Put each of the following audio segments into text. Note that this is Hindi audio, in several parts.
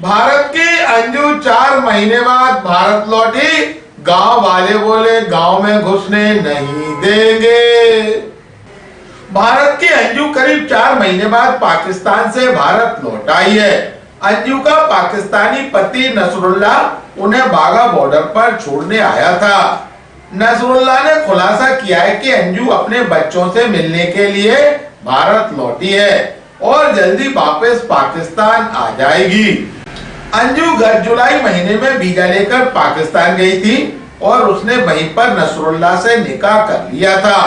भारत की अंजू 4 महीने बाद भारत लौटी। गांव वाले बोले गांव में घुसने नहीं देंगे। भारत की अंजू करीब 4 महीने बाद पाकिस्तान से भारत लौट आई है। अंजू का पाकिस्तानी पति नसरुल्लाह उन्हें बाघा बॉर्डर पर छोड़ने आया था। नसरुल्लाह ने खुलासा किया है कि अंजू अपने बच्चों से मिलने के लिए भारत लौटी है और जल्दी वापस पाकिस्तान आ जाएगी। अंजू गत जुलाई महीने में वीजा लेकर पाकिस्तान गई थी और उसने वहीं पर नसरुल्लाह से निकाह कर लिया था।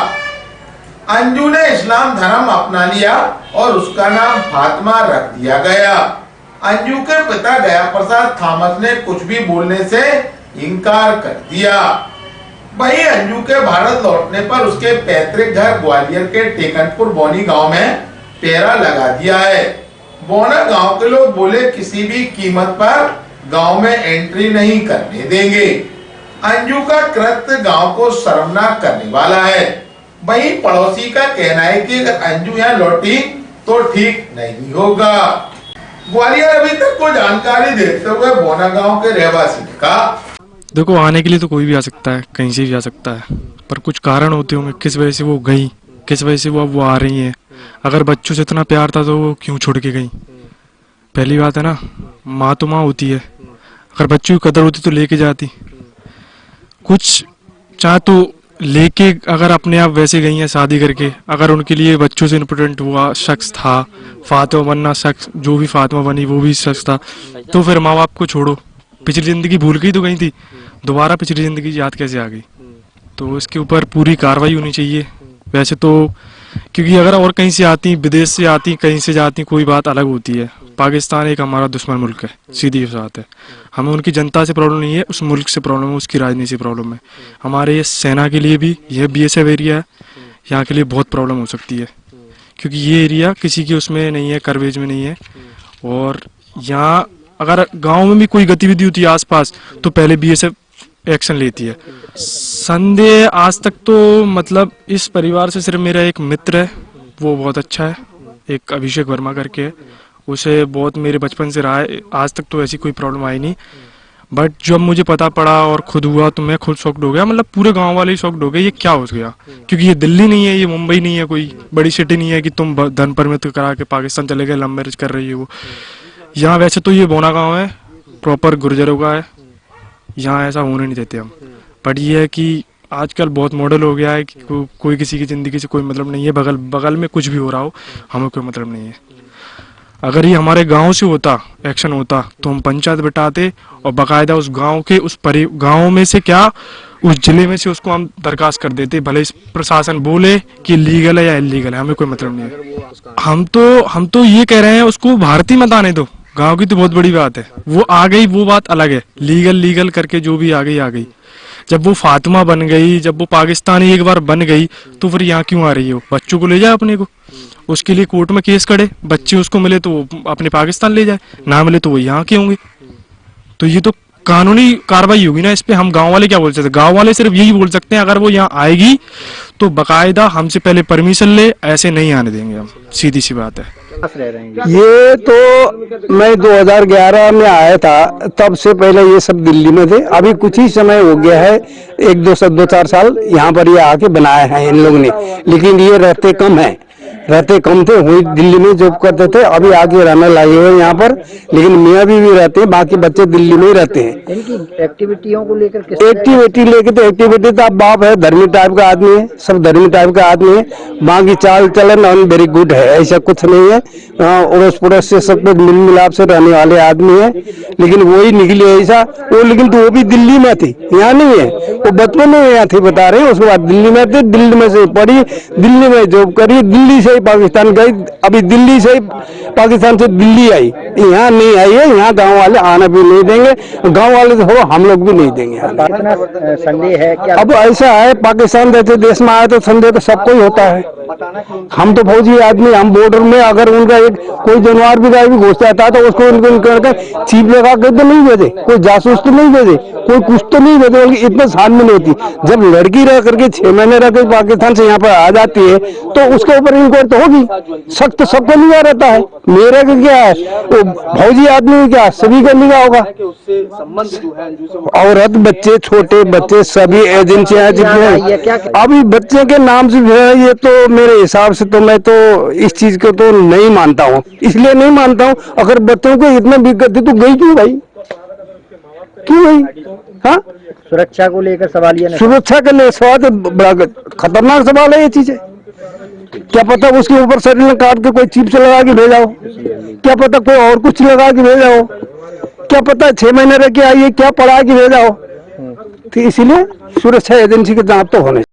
अंजू ने इस्लाम धर्म अपना लिया और उसका नाम फातिमा रख दिया गया। अंजू के पिता गया प्रसाद थॉमस ने कुछ भी बोलने से इनकार कर दिया। वहीं अंजू के भारत लौटने पर उसके पैतृक घर ग्वालियर के टेकनपुर बोनी गांव में पहरा लगा दिया है। बोना गांव के लोग बोले किसी भी कीमत पर गांव में एंट्री नहीं करने देंगे। अंजू का कृत्य गांव को शर्मनाक करने वाला है। वहीं पड़ोसी का कहना है कि अगर अंजू यहाँ लौटी तो ठीक नहीं होगा। ग्वालियर अभी तक को जानकारी देते हुए बोना गांव के रहवासी ने कहा, देखो आने के लिए तो कोई भी आ सकता है, कहीं से भी आ सकता है, पर कुछ कारण होते होंगे किस वजह से वो गई, किस वजह से वो आ रही है। अगर बच्चों से इतना प्यार था तो वो क्यों छोड़ के गई? पहली बात है ना, माँ तो माँ होती है, अगर बच्चों की कदर होती तो लेके जाती। कुछ चाहे तो लेके अगर अपने आप वैसे गई हैं शादी करके, अगर उनके लिए बच्चों से इम्पोर्टेंट हुआ शख्स था, फातिमा बनना शख्स, जो भी फातिमा बनी वो भी शख्स था, तो फिर माँ बाप को छोड़ो। पिछली जिंदगी भूल गई तो गई थी, दोबारा पिछली जिंदगी याद कैसे आ गई? तो इसके ऊपर पूरी कार्रवाई होनी चाहिए। वैसे तो क्योंकि अगर और कहीं से आती, विदेश से आती, कहीं से जाती, कोई बात अलग होती है। पाकिस्तान एक हमारा दुश्मन मुल्क है, सीधी बात है। हमें उनकी जनता से प्रॉब्लम नहीं है, उस मुल्क से प्रॉब्लम है, उसकी राजनीति से प्रॉब्लम है। हमारे ये सेना के लिए भी, यह BSF एरिया है, यहाँ के लिए बहुत प्रॉब्लम हो सकती है, क्योंकि ये एरिया किसी की उसमें नहीं है, करवेज में नहीं है। और यहाँ अगर गाँव में भी कोई गतिविधि होती है आसपास तो पहले BSF एक्शन लेती है। संदेह आज तक तो मतलब इस परिवार से सिर्फ मेरा एक मित्र है, वो बहुत अच्छा है, एक अभिषेक वर्मा करके है, उसे बहुत मेरे बचपन से रहा है, आज तक तो ऐसी कोई प्रॉब्लम आई नहीं। बट जब मुझे पता पड़ा और खुद हुआ तो मैं खुद शॉक्ड हो गया, मतलब पूरे गांव वाले ही शॉक्ड हो गए, ये क्या हो गया? क्योंकि ये दिल्ली नहीं है, ये मुंबई नहीं है, कोई बड़ी सिटी नहीं है कि तुम धन परमित करा के पाकिस्तान चले गए, लव मैरिज कर रही है वो। यहाँ वैसे तो ये बोना गाँव है, प्रॉपर गुर्जरों का है, यहाँ ऐसा होने नहीं देते हम। बट ये है कि आजकल बहुत मॉडल हो गया है कि कोई किसी की ज़िंदगी से कोई मतलब नहीं है, बगल बगल में कुछ भी हो रहा हो हमें कोई मतलब नहीं है। अगर ये हमारे गांव से होता, एक्शन होता, तो हम पंचायत बिठाते और बाकायदा उस गांव के गांव में से क्या उस जिले में से उसको हम दरखास्त कर देते, भले इस प्रशासन बोले कि लीगल है या इलीगल है, हमें कोई मतलब नहीं है। हम तो ये कह रहे हैं उसको भारतीय मत आने दो। गांव की तो बहुत बड़ी बात है, वो आ गई वो बात अलग है, लीगल करके जो भी आ गई। जब वो फातिमा बन गई, जब वो पाकिस्तानी एक बार बन गई तो फिर यहाँ क्यों आ रही है? वो बच्चों को ले जाए अपने को, उसके लिए कोर्ट में केस करे, बच्चे उसको मिले तो वो अपने पाकिस्तान ले जाए, ना मिले तो वो यहाँ के होंगे। तो ये तो कानूनी कार्रवाई होगी ना इस पे। हम गांव वाले क्या बोल सकते हैं? गांव वाले सिर्फ यही बोल सकते हैं अगर वो यहाँ आएगी तो बाकायदा हमसे पहले परमिशन ले, ऐसे नहीं आने देंगे हम, सीधी सी बात है। ये तो मैं 2011 में आया था, तब से पहले ये सब दिल्ली में थे। अभी कुछ ही समय हो गया है, 1-2-4 साल यहाँ पर ये आके बनाए हैं इन लोगों ने, लेकिन ये रहते कम थे, वही दिल्ली में जॉब करते थे, अभी आके रहने लगे हैं यहाँ पर। लेकिन मियाँ भी रहते हैं, बाकी बच्चे दिल्ली में ही रहते हैं। इनकी एक्टिविटियों को लेकर एक्टिविटी तो अब बाप है, धर्मी टाइप का आदमी है, सब धर्मी टाइप का आदमी है। बाकी चाल चलन वेरी गुड है, ऐसा कुछ नहीं है। अड़ोस पड़ोस से सब मिल मिलाप से रहने वाले आदमी है। लेकिन वही निकले ऐसा वो, लेकिन तो वो भी दिल्ली में थी, यहाँ नहीं है। वो बचपन में यहाँ थी बता रहे हैं, उसके बाद दिल्ली में थे, दिल्ली में से पढ़ी, दिल्ली में जॉब करी, दिल्ली से पाकिस्तान गई, अभी दिल्ली से पाकिस्तान से दिल्ली आई, यहाँ नहीं आई है। यहाँ गांव वाले आना भी नहीं देंगे, गांव वाले तो हो, हम लोग भी नहीं देंगे। संदेह है क्या? अब ऐसा है, पाकिस्तान जैसे देश में आए तो संदेह तो सबको ही होता है। हम तो फौजी आदमी, हम बॉर्डर में अगर उनका एक कोई जानवर भी गाय भी घुस जाता है तो उसको उनके चीप लगा के तो नहीं भेजे, कोई जासूस तो नहीं भेजे, कोई कुछ तो नहीं भेजे, बल्कि इतना छानबीन होती। जब लड़की रह करके 6 महीने रह के पाकिस्तान से यहाँ पर आ जाती है तो उसके ऊपर इंक्वायरी तो होगी, सख्त सबको निगाह रहता है। मेरे का क्या है, वो फौजी आदमी क्या सभी का निगाह होगा। औरत बच्चे छोटे बच्चे सभी एजेंसियां जितने अभी बच्चे के नाम से जो है, ये तो मेरे हिसाब से तो मैं तो इस चीज को तो नहीं मानता हूँ। इसलिए नहीं मानता हूँ, अगर बच्चों को इतना दिक्कत है तो गई क्यों भाई, क्यों गई? हाँ, सुरक्षा को लेकर सवाल ये नहीं। सुरक्षा के लिए सवाल तो बड़ा खतरनाक सवाल है ये चीजें। क्या पता उसके ऊपर शरीर में काट के कोई चिप से लगा के भेजा हो, क्या पता कोई और कुछ लगा के भेजा हो, क्या पता 6 महीने रह के आइए क्या पढ़ा के भेजा हो। तो इसीलिए सुरक्षा एजेंसी के जांच तो होने